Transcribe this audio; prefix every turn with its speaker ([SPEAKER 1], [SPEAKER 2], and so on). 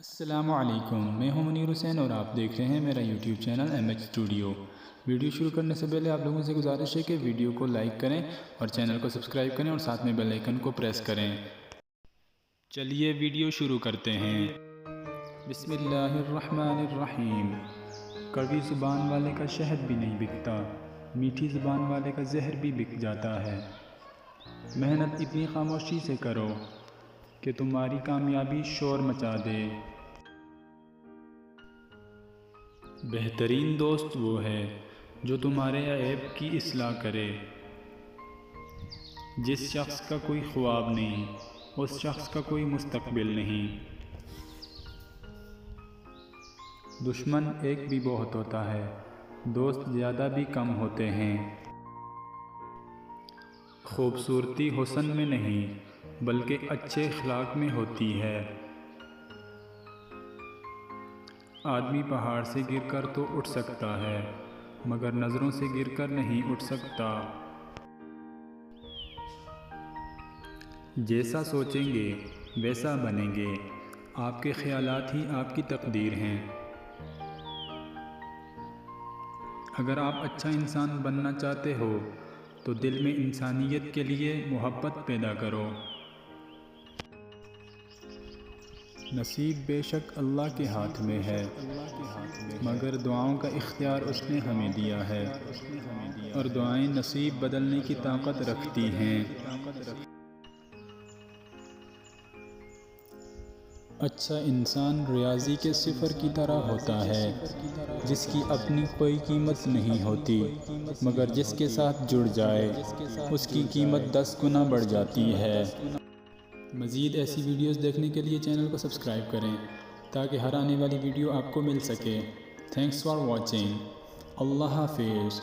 [SPEAKER 1] السلام علیکم، میں ہوں منیر حسین اور آپ دیکھ رہے ہیں میرا YouTube channel M H studio. Video شروع کرنے سے پہلے آپ لوگوں سے گزارش ہے کہ ویڈیو کو لائک کریں اور چینل کو سبسکرائب کریں اور ساتھ میں بیل آئیکن کو پریس کریں۔ چلیے ویڈیو شروع کرتے ہیں۔ بسم اللہ الرحمن الرحیم۔ کڑوی زبان والے کا شہد بھی نہیں بکتا، میٹھی زبان والے کا زہر بھی بک جاتا ہے۔ محنت اتنی خاموشی سے کرو کہ تمہاری کامیابی شور مچا دے۔ بہترین دوست وہ ہے جو تمہارے عیب کی اصلاح کرے۔ جس شخص کا کوئی خواب نہیں، اس شخص کا کوئی مستقبل نہیں۔ دشمن ایک بھی بہت ہوتا ہے، دوست زیادہ بھی کم ہوتے ہیں۔ خوبصورتی حسن میں نہیں بلکہ اچھے اخلاق میں ہوتی ہے۔ آدمی پہاڑ سے گر کر تو اٹھ سکتا ہے مگر نظروں سے گر کر نہیں اٹھ سکتا۔ جیسا سوچیں گے ویسا بنیں گے، آپ کے خیالات ہی آپ کی تقدیر ہیں۔ اگر آپ اچھا انسان بننا چاہتے ہو تو دل میں انسانیت کے لیے محبت پیدا کرو۔ نصیب بے شک اللہ کے ہاتھ میں ہے، مگر دعاؤں کا اختیار اس نے ہمیں دیا ہے، اور دعائیں نصیب بدلنے کی طاقت رکھتی ہیں۔ اچھا انسان ریاضی کے صفر کی طرح ہوتا ہے، جس کی اپنی کوئی قیمت نہیں ہوتی، مگر جس کے ساتھ جڑ جائے اس کی قیمت 10 گنا بڑھ جاتی ہے۔ مزید ایسی ویڈیوز دیکھنے کے لیے چینل کو سبسکرائب کریں تاکہ ہر آنے والی ویڈیو آپ کو مل سکے۔ Thanks for watching. اللہ حافظ۔